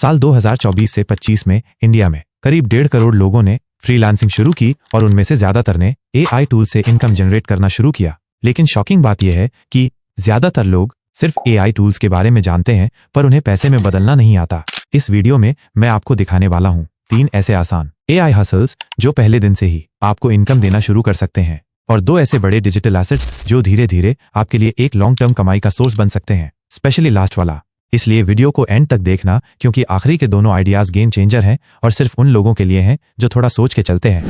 साल 2024 से 25 में इंडिया में करीब 1.5 करोड़ लोगों ने फ्रीलांसिंग शुरू की और उनमें से ज्यादातर ने AI टूल से इनकम जनरेट करना शुरू किया। लेकिन शॉकिंग बात यह है कि ज्यादातर लोग सिर्फ AI टूल्स के बारे में जानते हैं पर उन्हें पैसे में बदलना नहीं आता। इस वीडियो में मैं आपको दिखाने वाला हूं 3 ऐसे आसान AI हसल्स जो पहले दिन से ही आपको इनकम देना शुरू कर सकते हैं और 2 ऐसे बड़े डिजिटल एसेट्स जो धीरे धीरे आपके लिए एक लॉन्ग टर्म कमाई का सोर्स बन सकते हैं, स्पेशली लास्ट वाला। इसलिए वीडियो को एंड तक देखना क्योंकि आखिरी के दोनों आइडियाज गेम चेंजर हैं और सिर्फ उन लोगों के लिए हैं जो थोड़ा सोच के चलते हैं।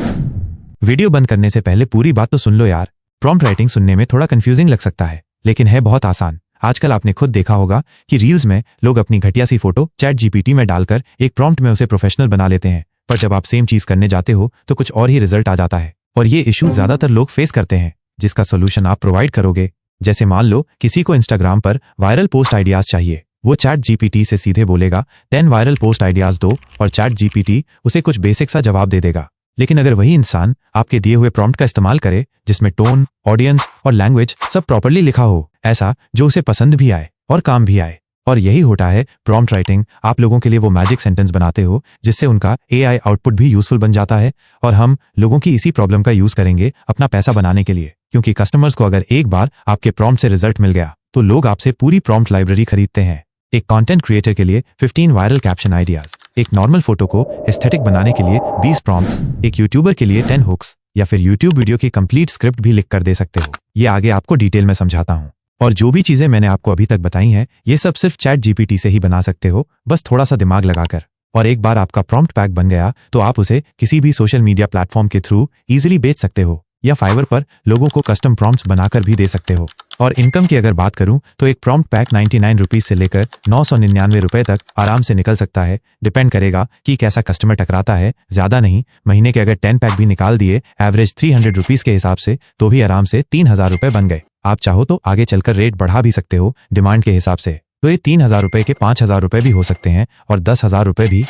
वीडियो बंद करने से पहले पूरी बात तो सुन लो यार। प्रॉम्प्ट राइटिंग सुनने में थोड़ा कंफ्यूजिंग लग सकता है लेकिन है बहुत आसान। आजकल आपने खुद देखा होगा कि रील्स में लोग अपनी घटिया सी फोटो ChatGPT में डालकर एक प्रॉम्प्ट में उसे प्रोफेशनल बना लेते हैं, पर जब आप सेम चीज करने जाते हो तो कुछ और ही रिजल्ट आ जाता है। और ये इशू ज्यादातर लोग फेस करते हैं जिसका सोल्यूशन आप प्रोवाइड करोगे। जैसे मान लो किसी को इंस्टाग्राम पर वायरल पोस्ट आइडियाज चाहिए, वो ChatGPT से सीधे बोलेगा 10 वायरल पोस्ट आइडियाज दो और ChatGPT उसे कुछ बेसिक सा जवाब दे देगा। लेकिन अगर वही इंसान आपके दिए हुए प्रॉम्प्ट का इस्तेमाल करे जिसमें टोन, ऑडियंस और लैंग्वेज सब प्रॉपर्ली लिखा हो, ऐसा जो उसे पसंद भी आए और काम भी आए, और यही होता है प्रॉम्प्ट राइटिंग। आप लोगों के लिए वो मैजिक सेंटेंस बनाते हो जिससे उनका AI आउटपुट भी यूजफुल बन जाता है। और हम लोगों की इसी प्रॉब्लम का यूज करेंगे अपना पैसा बनाने के लिए, क्योंकि कस्टमर्स को अगर एक बार आपके प्रॉम्प्ट से रिजल्ट मिल गया तो लोग आपसे पूरी प्रॉम्प्ट लाइब्रेरी खरीदते हैं। एक कंटेंट क्रिएटर के लिए 15 वायरल कैप्शन आइडियाज, एक नॉर्मल फोटो को एस्थेटिक बनाने के लिए 20 प्रॉम्प्ट्स, एक यूट्यूबर के लिए 10 हुक्स या फिर यूट्यूब वीडियो की कंप्लीट स्क्रिप्ट भी लिख कर दे सकते हो। ये आगे आपको डिटेल में समझाता हूँ। और जो भी चीजें मैंने आपको अभी तक बताई हैं ये सब सिर्फ ChatGPT से ही बना सकते हो, बस थोड़ा सा दिमाग लगाकर। और एक बार आपका प्रॉम्प्ट पैक बन गया तो आप उसे किसी भी सोशल मीडिया प्लेटफॉर्म के थ्रू इजीली बेच सकते हो या फाइवर पर लोगों को कस्टम प्रॉम्प्ट्स बनाकर भी दे सकते हो। और इनकम की अगर बात करूं तो एक प्रॉम्प्ट पैक 99 रुपीज से लेकर 999 रुपए तक आराम से निकल सकता है। डिपेंड करेगा कि कैसा कस्टमर टकराता है। ज्यादा नहीं, महीने के अगर 10 पैक भी निकाल दिए एवरेज 300 रुपीज के हिसाब से तो भी आराम से 3000 रुपए बन गए। आप चाहो तो आगे चलकर रेट बढ़ा भी सकते हो डिमांड के हिसाब से, तो ये 3000 रुपए के 5000 रुपए भी हो सकते हैं और 10,000 रुपए भी।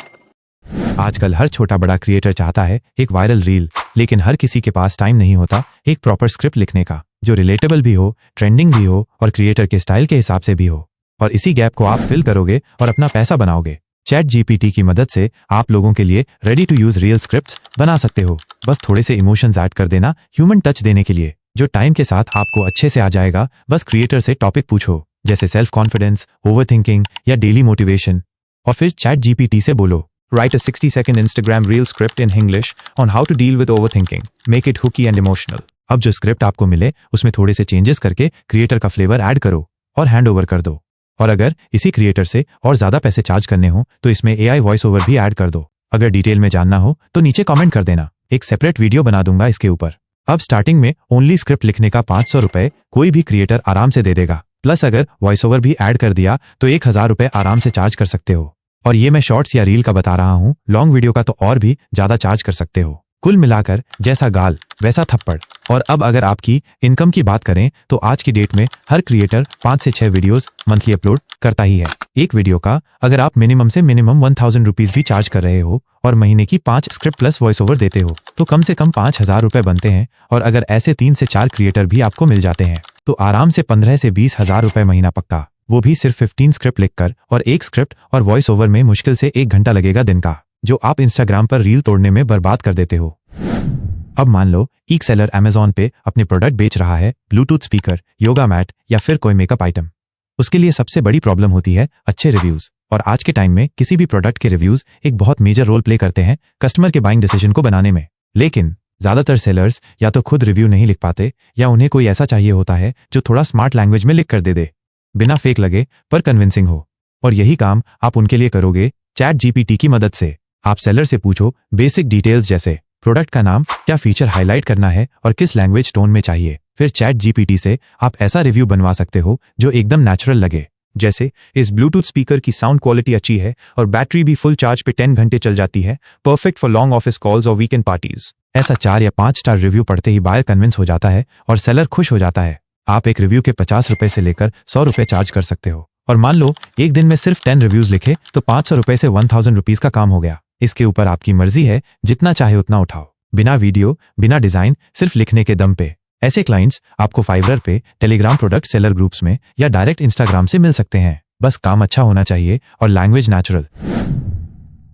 आजकल हर छोटा बड़ा क्रिएटर चाहता है एक वायरल रील, लेकिन हर किसी के पास टाइम नहीं होता एक प्रॉपर स्क्रिप्ट लिखने का जो रिलेटेबल भी हो, ट्रेंडिंग भी हो और क्रिएटर के स्टाइल के हिसाब से भी हो। और इसी गैप को आप फिल करोगे और अपना पैसा बनाओगे। ChatGPT की मदद से आप लोगों के लिए ready to use real scripts बना सकते हो। बस थोड़े से इमोशंस ऐड कर देना ह्यूमन टच देने के लिए, जो टाइम के साथ आपको अच्छे से आ जाएगा। बस क्रिएटर से टॉपिक पूछो जैसे सेल्फ कॉन्फिडेंस, ओवरथिंकिंग या डेली मोटिवेशन, और फिर ChatGPT से बोलो Write a 60-second Instagram reel script in English on how to deal with overthinking. Make it hooky and emotional. अब जो स्क्रिप्ट आपको मिले उसमें थोड़े से चेंजेस करके क्रिएटर का फ्लेवर ऐड करो और हैंड ओवर कर दो। और अगर इसी क्रिएटर से और ज्यादा पैसे चार्ज करने हो तो इसमें AI वॉइस ओवर भी ऐड कर दो। अगर डिटेल में जानना हो तो नीचे कमेंट कर देना, एक सेपरेट वीडियो बना दूंगा इसके ऊपर। अब स्टार्टिंग में ओनली स्क्रिप्ट लिखने का 500 रुपए कोई भी क्रिएटर आराम से दे देगा, प्लस अगर वॉइस ओवर भी ऐड कर दिया तो 1000 रुपए आराम से चार्ज कर सकते हो। और ये मैं शॉर्ट्स या रील का बता रहा हूँ, लॉन्ग वीडियो का तो और भी ज्यादा चार्ज कर सकते हो। कुल मिलाकर जैसा गाल वैसा थप्पड़। और अब अगर आपकी इनकम की बात करें तो आज की डेट में हर क्रिएटर 5 से 6 वीडियोस मंथली अपलोड करता ही है। एक वीडियो का अगर आप मिनिमम से मिनिमम 1000 रुपीज भी चार्ज कर रहे हो और महीने की 5 स्क्रिप्ट प्लस वॉइस ओवर देते हो तो कम से कम 5000 रुपए बनते हैं। और अगर ऐसे 3 से 4 क्रिएटर भी आपको मिल जाते हैं तो आराम से 15 से 20,000 रुपए महीना पक्का, वो भी सिर्फ 15 स्क्रिप्ट लिखकर। और एक स्क्रिप्ट और वॉइस ओवर में मुश्किल से 1 घंटा लगेगा दिन का, जो आप इंस्टाग्राम पर रील तोड़ने में बर्बाद कर देते हो। अब मान लो एक सेलर Amazon पे अपने प्रोडक्ट बेच रहा है, ब्लूटूथ स्पीकर, योगा मैट या फिर कोई मेकअप आइटम। उसके लिए सबसे बड़ी प्रॉब्लम होती है अच्छे रिव्यूज। और आज के टाइम में किसी भी प्रोडक्ट के रिव्यूज एक बहुत मेजर रोल प्ले करते हैं कस्टमर के बाइंग डिसीजन को बनाने में। लेकिन ज्यादातर सेलर्स या तो खुद रिव्यू नहीं लिख पाते या उन्हें कोई ऐसा चाहिए होता है जो थोड़ा स्मार्ट लैंग्वेज में लिख कर दे बिना फेक लगे पर कन्विंसिंग हो। और यही काम आप उनके लिए करोगे ChatGPT की मदद से। आप सेलर से पूछो बेसिक डिटेल्स जैसे प्रोडक्ट का नाम, क्या फीचर हाईलाइट करना है और किस लैंग्वेज टोन में चाहिए। फिर ChatGPT से आप ऐसा रिव्यू बनवा सकते हो जो एकदम नेचुरल लगे, जैसे इस ब्लूटूथ स्पीकर की साउंड क्वालिटी अच्छी है और बैटरी भी फुल चार्ज पे 10 घंटे चल जाती है, perfect for long office calls और वीकेंड पार्टीज। ऐसा 4 या 5 स्टार रिव्यू पढ़ते ही बायर कन्विंस हो जाता है और सेलर खुश हो जाता है। आप एक रिव्यू के 50 रुपए से लेकर 100 रुपए चार्ज कर सकते हो। और मान लो एक दिन में सिर्फ 10 रिव्यूज लिखे तो 500 रुपए से 1000 रुपीज का काम हो गया। इसके ऊपर आपकी मर्जी है, जितना चाहे उतना उठाओ, बिना वीडियो, बिना डिजाइन, सिर्फ लिखने के दम पे। ऐसे क्लाइंट्स आपको फाइवर पे, टेलीग्राम प्रोडक्ट सेलर ग्रुप्स में या डायरेक्ट इंस्टाग्राम से मिल सकते हैं। बस काम अच्छा होना चाहिए और लैंग्वेज नेचुरल।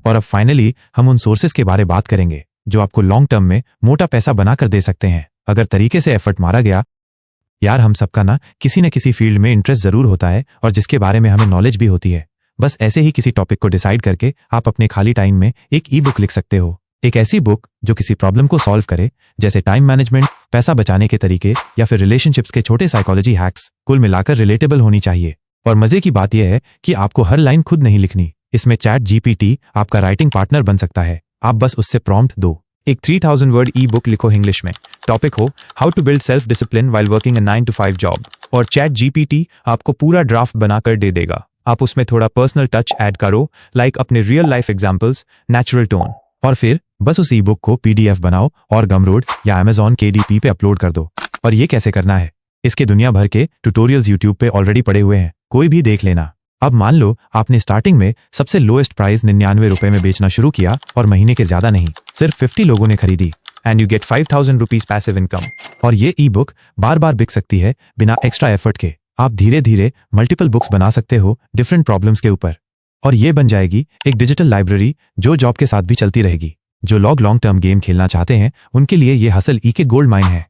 और अब फाइनली हम उन सोर्सेस के बारे बात करेंगे जो आपको लॉन्ग टर्म में मोटा पैसा बनाकर दे सकते हैं अगर तरीके से एफर्ट मारा गया। यार हम सबका ना किसी न किसी फील्ड में इंटरेस्ट जरूर होता है और जिसके बारे में हमें नॉलेज भी होती है। बस ऐसे ही किसी टॉपिक को डिसाइड करके आप अपने खाली टाइम में एक ई बुक लिख सकते हो। एक ऐसी बुक जो किसी प्रॉब्लम को सॉल्व करे, जैसे टाइम मैनेजमेंट, पैसा बचाने के तरीके या फिर रिलेशनशिप्स के छोटे साइकोलॉजी हैक्स। कुल मिलाकर रिलेटेबल होनी चाहिए। और मजे की बात यह है कि आपको हर लाइन खुद नहीं लिखनी। इसमें चैट जीपीटी आपका राइटिंग पार्टनर बन सकता है। आप बस उससे प्रॉम्प्ट दो, एक 3000 वर्ड ई बुक लिखो इंग्लिश में। टॉपिक हो how to build self discipline while working a 9 to 5 job, और चैट जीपीटी आपको पूरा ड्राफ्ट बनाकर दे देगा। आप उसमें थोड़ा पर्सनल टच ऐड करो, लाइक अपने real life examples, natural tone, और फिर बस उस ई बुक को पीडीएफ बनाओ और गमरोड या Amazon KDP पे अपलोड कर दो। और ये कैसे करना है, इसके दुनिया भर के ट्यूटोरियल्स यूट्यूब पे ऑलरेडी पड़े हुए हैं, कोई भी देख लेना। अब मान लो आपने स्टार्टिंग में सबसे लोएस्ट प्राइस 99 रुपए में बेचना शुरू किया और महीने के ज्यादा नहीं, सिर्फ 50 लोगों ने खरीदी, and you get 5000 rupees passive income. और ये ई बुक बार बार बिक सकती है बिना एक्स्ट्रा एफर्ट के। आप धीरे धीरे मल्टीपल बुक्स बना सकते हो डिफरेंट प्रॉब्लम्स के ऊपर, और ये बन जाएगी एक डिजिटल लाइब्रेरी जो जॉब के साथ भी चलती रहेगी। जो लोग लॉन्ग टर्म गेम खेलना चाहते हैं उनके लिए ये हसल ई के गोल्ड माइन है।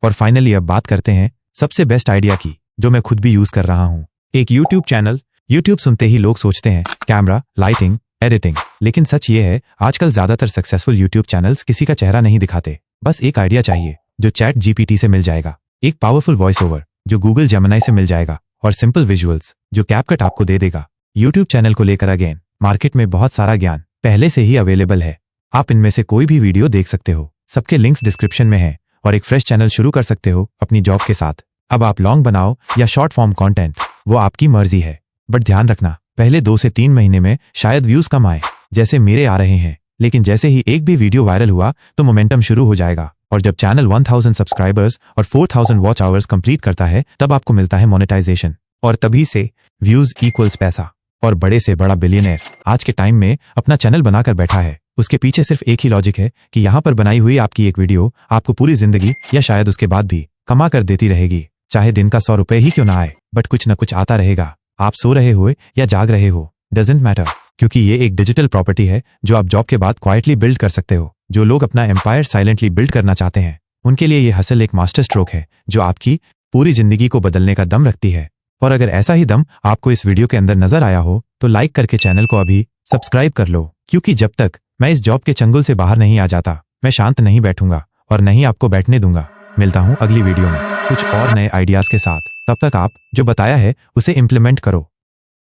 और फाइनली अब बात करते हैं सबसे बेस्ट आइडिया की, जो मैं खुद भी यूज कर रहा हूं। एक यूट्यूब चैनल। यूट्यूब सुनते ही लोग सोचते हैं कैमरा, लाइटिंग, एडिटिंग, लेकिन सच ये है आजकल ज्यादातर सक्सेसफुल यूट्यूब चैनल्स किसी का चेहरा नहीं दिखाते। बस एक आइडिया चाहिए जो चैट जीपीटी से मिल जाएगा, एक पावरफुल वॉइस ओवर जो गूगल जेमिनी से मिल जाएगा, और सिंपल विजुअल्स जो कैपकट आपको दे देगा। यूट्यूब चैनल को लेकर अगेन मार्केट में बहुत सारा ज्ञान पहले से ही अवेलेबल है। आप इनमें से कोई भी वीडियो देख सकते हो, सबके लिंक्स डिस्क्रिप्शन में है, और एक फ्रेश चैनल शुरू कर सकते हो अपनी जॉब के साथ। अब आप लॉन्ग बनाओ या शॉर्ट फॉर्म कंटेंट, वो आपकी मर्जी है, बट ध्यान रखना पहले 2 से 3 महीने में शायद व्यूज कम आए, जैसे मेरे आ रहे हैं, लेकिन जैसे ही एक भी वीडियो वायरल हुआ तो मोमेंटम शुरू हो जाएगा। और जब चैनल 1000 सब्सक्राइबर्स और 4000 वॉच आवर्स कंप्लीट करता है तब आपको मिलता है मोनेटाइजेशन, और तभी से व्यूज इक्वल्स पैसा। और बड़े से बड़ा बिलियनर आज के टाइम में अपना चैनल बनाकर बैठा है। उसके पीछे सिर्फ एक ही लॉजिक है कि यहाँ पर बनाई हुई आपकी एक वीडियो आपको पूरी जिंदगी या शायद उसके बाद भी कमा कर देती रहेगी। चाहे दिन का 100 रुपए ही क्यों ना आए, बट कुछ न कुछ आता रहेगा। आप सो रहे हो या जाग रहे हो, डजंट मैटर, क्योंकि ये एक डिजिटल प्रॉपर्टी है जो आप जॉब के बाद क्वाइटली बिल्ड कर सकते हो। जो लोग अपना एम्पायर साइलेंटली बिल्ड करना चाहते हैं उनके लिए ये हसल एक मास्टर स्ट्रोक है जो आपकी पूरी जिंदगी को बदलने का दम रखती है। और अगर ऐसा ही दम आपको इस वीडियो के अंदर नजर आया हो तो लाइक करके चैनल को अभी सब्सक्राइब कर लो, क्योंकि जब तक मैं इस जॉब के चंगुल से बाहर नहीं आ जाता मैं शांत नहीं बैठूंगा और नहीं आपको बैठने दूंगा। मिलता हूं अगली वीडियो में कुछ और नए आइडियाज के साथ। तब तक आप जो बताया है उसे इम्प्लीमेंट करो।